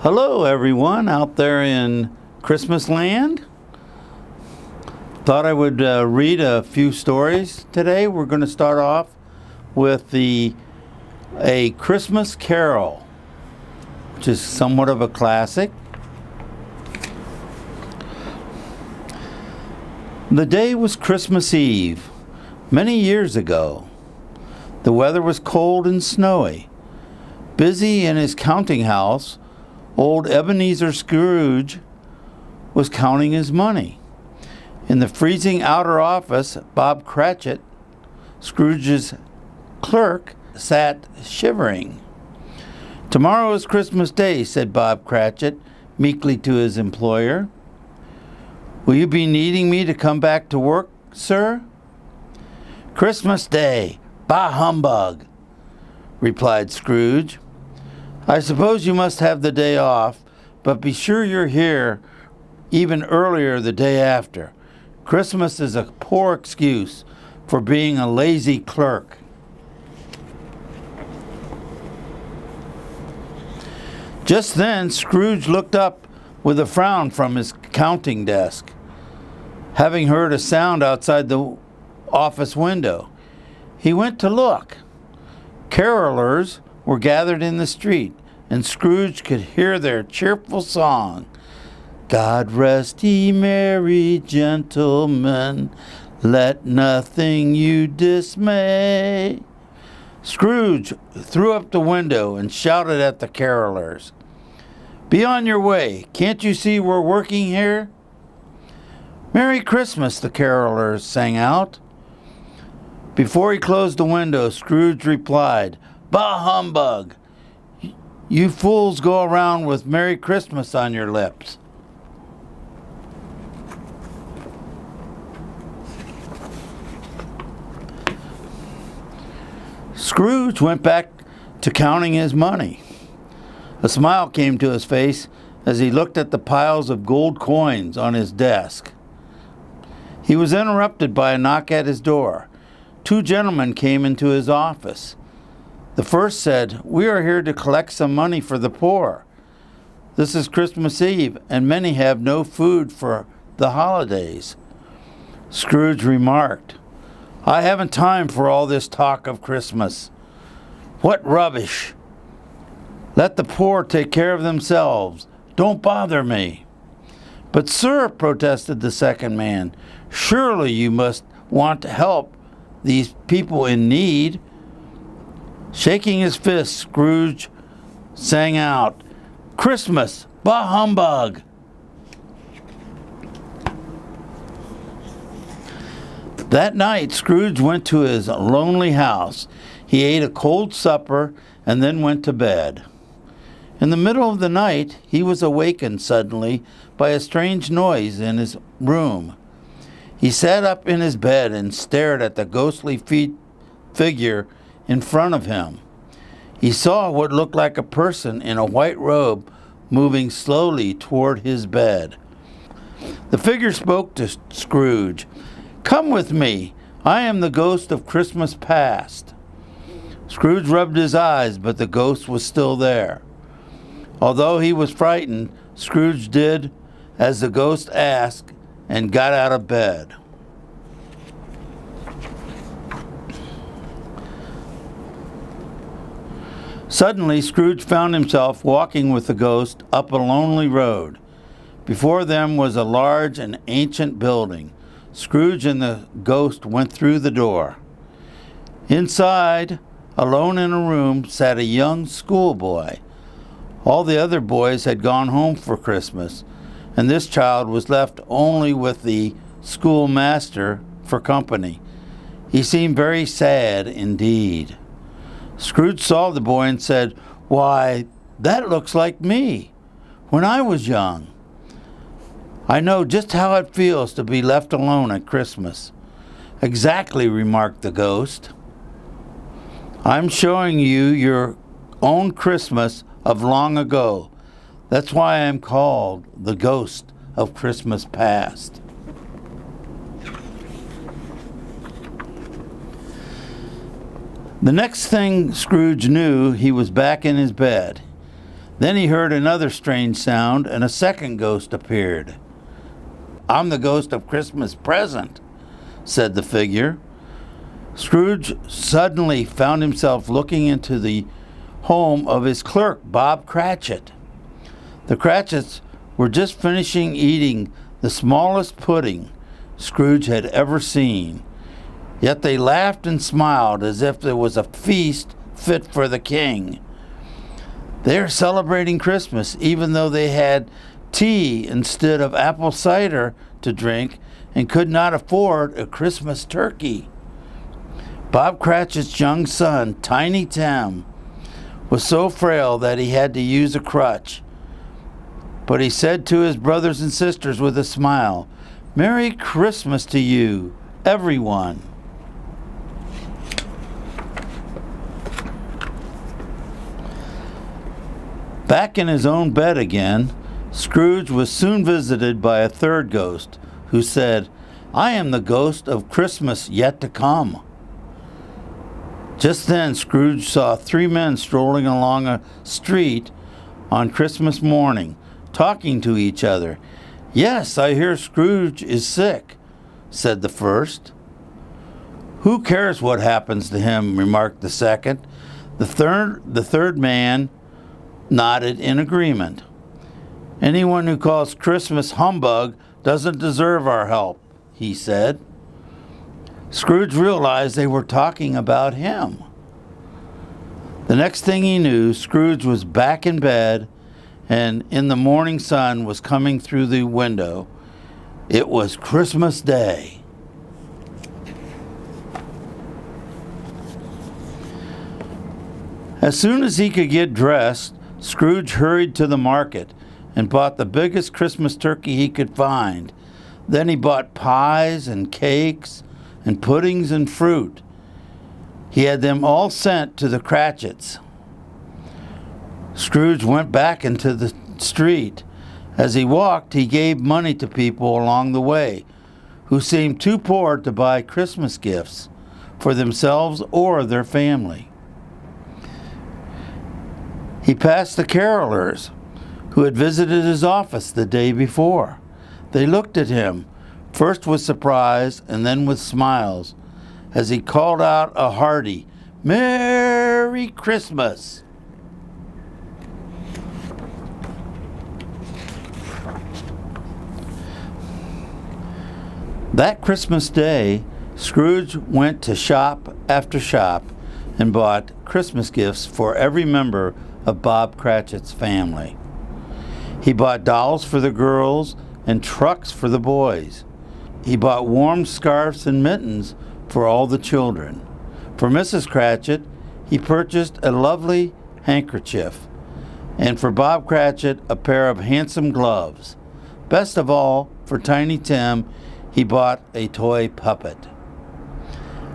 Hello everyone out there in Christmas land. Thought I would read a few stories today. We're going to start off with A Christmas Carol, which is somewhat of a classic. The day was Christmas Eve, many years ago. The weather was cold and snowy. Busy in his counting house, old Ebenezer Scrooge was counting his money. In the freezing outer office, Bob Cratchit, Scrooge's clerk, sat shivering. "Tomorrow is Christmas Day," said Bob Cratchit meekly to his employer. "Will you be needing me to come back to work, sir?" "Christmas Day, bah humbug," replied Scrooge. "I suppose you must have the day off, but be sure you're here even earlier the day after. Christmas is a poor excuse for being a lazy clerk." Just then, Scrooge looked up with a frown from his counting desk, having heard a sound outside the office window. He went to look. Carolers were gathered in the street, and Scrooge could hear their cheerful song. "God rest ye merry gentlemen, let nothing you dismay." Scrooge threw up the window and shouted at the carolers, "Be on your way. Can't you see we're working here?" "Merry Christmas," the carolers sang out. Before he closed the window, Scrooge replied, "Bah humbug! You fools go around with Merry Christmas on your lips." Scrooge went back to counting his money. A smile came to his face as he looked at the piles of gold coins on his desk. He was interrupted by a knock at his door. Two gentlemen came into his office. The first said, "We are here to collect some money for the poor. This is Christmas Eve, and many have no food for the holidays." Scrooge remarked, "I haven't time for all this talk of Christmas. What rubbish! Let the poor take care of themselves. Don't bother me." "But sir," protested the second man, "surely you must want to help these people in need." Shaking his fist, Scrooge sang out, "Christmas, bah humbug!" That night, Scrooge went to his lonely house. He ate a cold supper and then went to bed. In the middle of the night, he was awakened suddenly by a strange noise in his room. He sat up in his bed and stared at the ghostly figure in front of him. He saw what looked like a person in a white robe moving slowly toward his bed. The figure spoke to Scrooge. "Come with me. I am the ghost of Christmas past." Scrooge rubbed his eyes, but the ghost was still there. Although he was frightened, Scrooge did as the ghost asked and got out of bed. Suddenly, Scrooge found himself walking with the ghost up a lonely road. Before them was a large and ancient building. Scrooge and the ghost went through the door. Inside, alone in a room, sat a young schoolboy. All the other boys had gone home for Christmas, and this child was left only with the schoolmaster for company. He seemed very sad indeed. Scrooge saw the boy and said, "Why, that looks like me when I was young. I know just how it feels to be left alone at Christmas." "Exactly," remarked the ghost. "I'm showing you your own Christmas of long ago. That's why I'm called the ghost of Christmas past." The next thing Scrooge knew, he was back in his bed. Then he heard another strange sound, and a second ghost appeared. "I'm the ghost of Christmas present," said the figure. Scrooge suddenly found himself looking into the home of his clerk, Bob Cratchit. The Cratchits were just finishing eating the smallest pudding Scrooge had ever seen. Yet they laughed and smiled as if it was a feast fit for the king. They are celebrating Christmas, even though they had tea instead of apple cider to drink and could not afford a Christmas turkey. Bob Cratchit's young son, Tiny Tim, was so frail that he had to use a crutch. But he said to his brothers and sisters with a smile, "Merry Christmas to you, everyone." Back in his own bed again, Scrooge was soon visited by a third ghost who said, "I am the ghost of Christmas yet to come." Just then, Scrooge saw three men strolling along a street on Christmas morning, talking to each other. "Yes, I hear Scrooge is sick," said the first. "Who cares what happens to him?" remarked the second. The third man nodded in agreement. "Anyone who calls Christmas humbug doesn't deserve our help," he said. Scrooge realized they were talking about him. The next thing he knew, Scrooge was back in bed, and in the morning sun was coming through the window. It was Christmas Day. As soon as he could get dressed, Scrooge hurried to the market and bought the biggest Christmas turkey he could find. Then he bought pies and cakes and puddings and fruit. He had them all sent to the Cratchits. Scrooge went back into the street. As he walked, he gave money to people along the way who seemed too poor to buy Christmas gifts for themselves or their family. He passed the carolers who had visited his office the day before. They looked at him, first with surprise and then with smiles, as he called out a hearty, "Merry Christmas!" That Christmas Day, Scrooge went to shop after shop and bought Christmas gifts for every member of Bob Cratchit's family. He bought dolls for the girls and trucks for the boys. He bought warm scarves and mittens for all the children. For Mrs. Cratchit, he purchased a lovely handkerchief, and for Bob Cratchit, a pair of handsome gloves. Best of all, for Tiny Tim, he bought a toy puppet.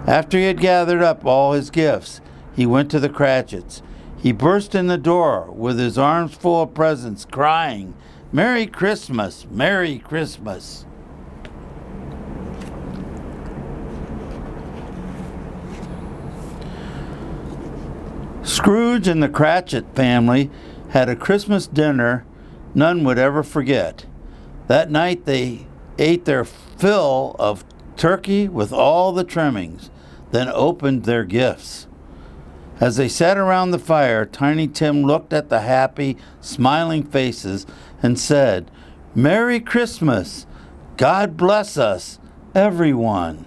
After he had gathered up all his gifts, he went to the Cratchits. He burst in the door with his arms full of presents, crying, "Merry Christmas! Merry Christmas!" Scrooge and the Cratchit family had a Christmas dinner none would ever forget. That night they ate their fill of turkey with all the trimmings, then opened their gifts. As they sat around the fire, Tiny Tim looked at the happy, smiling faces and said, "Merry Christmas! God bless us, everyone."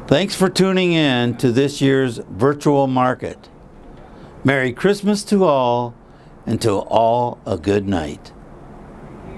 Thanks for tuning in to this year's virtual market. Merry Christmas to all, and to all a good night.